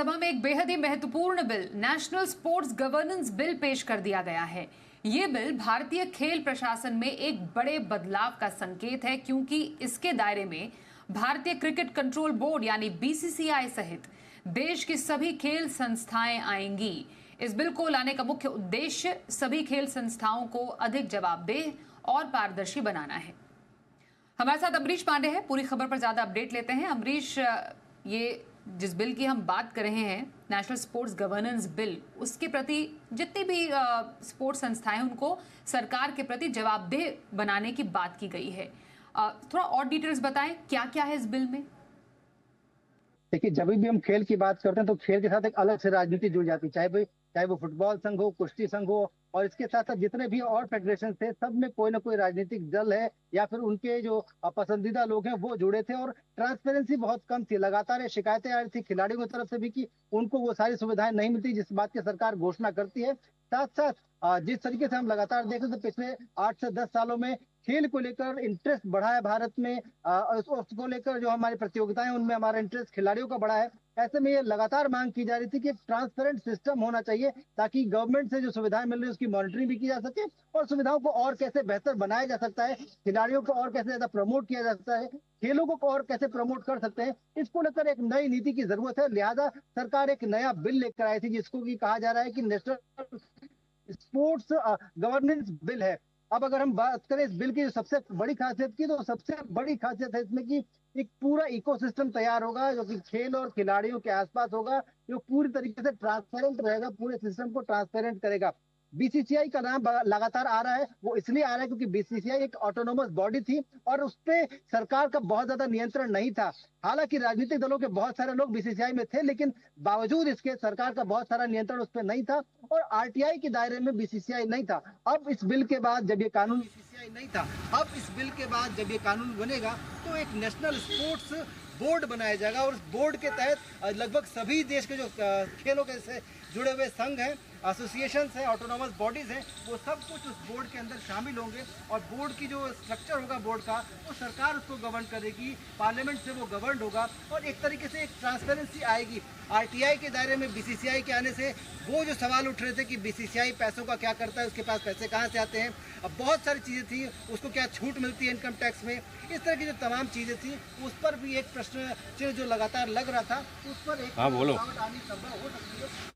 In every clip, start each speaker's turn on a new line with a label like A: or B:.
A: लोकसभा में एक बेहद ही महत्वपूर्ण bill national sports governance bill पेश कर दिया गया है। ये बिल भारतीय खेल प्रशासन में एक बड़े बदलाव का संकेत है, क्योंकि इसके दायरे में भारतीय क्रिकेट कंट्रोल बोर्ड यानी बीसीसीआई सहित देश की सभी खेल संस्थाएं आएंगी। इस बिल को लाने का मुख्य उद्देश्य सभी खेल संस्थाओं को अधिक जवाबदेह और पारदर्शी बनाना है। हमारे साथ अमरीश पांडे हैं, पूरी खबर पर ज्यादा अपडेट लेते हैं। अमरीश, ये जिस बिल की हम बात कर रहे हैं, नेशनल स्पोर्ट्स गवर्नेंस बिल, उसके प्रति जितनी भी स्पोर्ट्स संस्थाएं हैं उनको सरकार के प्रति जवाबदेह बनाने की बात की गई है। थोड़ा और डिटेल्स बताएं, क्या क्या है इस बिल में?
B: देखिए, जब भी हम खेल की बात करते हैं तो खेल के साथ एक अलग से राजनीति जुड़ जाती है, चाहे वो फुटबॉल संघ हो, कुश्ती संघ हो, और इसके साथ साथ जितने भी और फेडरेशन थे, सब में कोई ना कोई राजनीतिक दल है या फिर उनके जो पसंदीदा लोग हैं वो जुड़े थे। और ट्रांसपेरेंसी बहुत कम थी, लगातार ये शिकायतें आ रही थी खिलाड़ियों की तरफ से भी कि उनको वो सारी सुविधाएं नहीं मिलती जिस बात की सरकार घोषणा करती है। साथ साथ जिस तरीके से हम लगातार देख रहे थे पिछले 8 से 10 सालों में खेल को लेकर इंटरेस्ट बढ़ा है भारत में, उसको लेकर जो हमारी प्रतियोगिताएं उनमें हमारा इंटरेस्ट खिलाड़ियों का बढ़ा है। ऐसे में ये लगातार मांग की जा रही थी कि एक ट्रांसपेरेंट सिस्टम होना चाहिए ताकि गवर्नमेंट से जो सुविधाएं मिल रही है उसकी मॉनिटरिंग भी की जा सके और सुविधाओं को और कैसे बेहतर बनाया जा सकता है, खिलाड़ियों को और कैसे ज्यादा प्रमोट किया जा सकता है, खेलों को और कैसे प्रमोट कर सकते हैं, इसको लेकर एक नई नीति की जरूरत है। लिहाजा सरकार एक नया बिल लेकर आई थी जिसको कि कहा जा रहा है कि नेशनल स्पोर्ट्स गवर्नेंस बिल है। अब अगर हम बात करें इस बिल की सबसे बड़ी खासियत की, तो सबसे बड़ी खासियत है इसमें कि एक पूरा इकोसिस्टम तैयार होगा जो कि खेल और खिलाड़ियों के आसपास होगा, जो पूरी तरीके से ट्रांसपेरेंट रहेगा, पूरे सिस्टम को ट्रांसपेरेंट करेगा। बीसीसीआई का नाम लगातार आ रहा है, वो इसलिए आ रहा है क्योंकि बीसीसीआई एक ऑटोनोमस बॉडी थी और उस पे सरकार का बहुत ज्यादा नियंत्रण नहीं था। हालांकि राजनीतिक दलों के बहुत सारे लोग बीसीसीआई में थे, लेकिन बावजूद इसके सरकार का बहुत सारा नियंत्रण उस पर नहीं था और आरटीआई के दायरे में बीसीसीआई नहीं था। अब इस बिल के बाद जब ये कानून बीसीसीआई नहीं था, अब इस बिल के बाद जब ये कानून बनेगा तो एक नेशनल स्पोर्ट्स बोर्ड बनाया जाएगा और उस बोर्ड के तहत लगभग सभी देश के जो खेलों के से जुड़े हुए संघ हैं, एसोसिएशन हैं, ऑटोनोमस बॉडीज हैं, वो सब कुछ उस बोर्ड के अंदर शामिल होंगे और बोर्ड की जो स्ट्रक्चर होगा बोर्ड का, वो सरकार उसको गवर्न करेगी, पार्लियामेंट से वो गवर्न होगा और एक तरीके से एक ट्रांसपेरेंसी आएगी। आरटीआई के दायरे में बीसीसीआई के आने से वो जो सवाल उठ रहे थे कि बीसीसीआई पैसों का क्या करता है, उसके पास पैसे कहाँ से आते हैं, अब बहुत सारी चीज़ें थी, उसको क्या छूट मिलती है इनकम टैक्स में, इस तरह की जो तमाम चीज़ें थी उस पर भी एक प्रश्न चिन्ह जो लगातार लग रहा था, उस पर एक आनी संभव हो सकती है।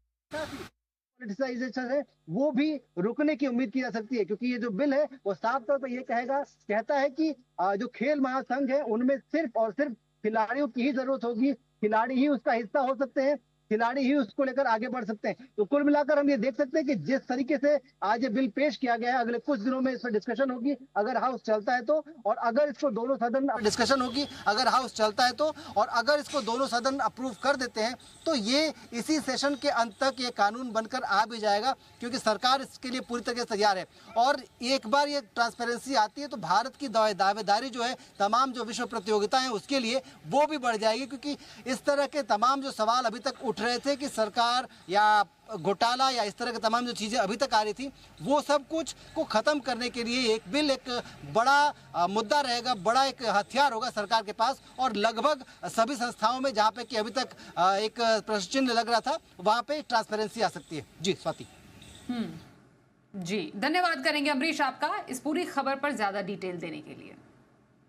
B: पॉलिटिसाइजेशन है वो भी रुकने की उम्मीद की जा सकती है, क्योंकि ये जो बिल है वो साफ तौर पर ये कहता है कि जो खेल महासंघ है उनमें सिर्फ और सिर्फ खिलाड़ियों की ही जरूरत होगी, खिलाड़ी ही उसका हिस्सा हो सकते हैं, खिलाड़ी ही उसको लेकर आगे बढ़ सकते हैं। तो कुल मिलाकर हम ये देख सकते हैं कि जिस तरीके से आज ये बिल पेश किया गया है, अगले कुछ दिनों में इस पर डिस्कशन होगी अगर हाउस चलता है तो, और अगर इसको दोनों सदन डिस्कशन होगी अगर हाउस चलता है तो, और अगर इसको दोनों सदन अप्रूव कर देते हैं तो ये इसी सेशन के अंत तक ये कानून बनकर आ भी जाएगा, क्योंकि सरकार इसके लिए पूरी तरह से तैयार है। और एक बार ये ट्रांसपेरेंसी आती है तो भारत की दावेदारी जो है तमाम जो विश्व प्रतियोगिता है उसके लिए वो भी बढ़ जाएगी, क्योंकि इस तरह के तमाम जो सवाल अभी तक उठ रहे थे कि सरकार या घोटाला या इस तरह के तमाम जो चीज़ें अभी तक आ रही थी, वो सब कुछ को ख़त्म करने के लिए एक बिल एक बड़ा मुद्दा रहेगा, बड़ा एक हथियार होगा सरकार के पास। और लगभग सभी संस्थाओं में जहाँ पे कि अभी तक एक प्रश्न चिन्ह लग रहा था, वहाँ पे ट्रांसपेरेंसी आ सकती है। जी स्वाति।
A: जी, धन्यवाद करेंगे अमरीश आपका इस पूरी खबर पर ज्यादा डिटेल देने के लिए।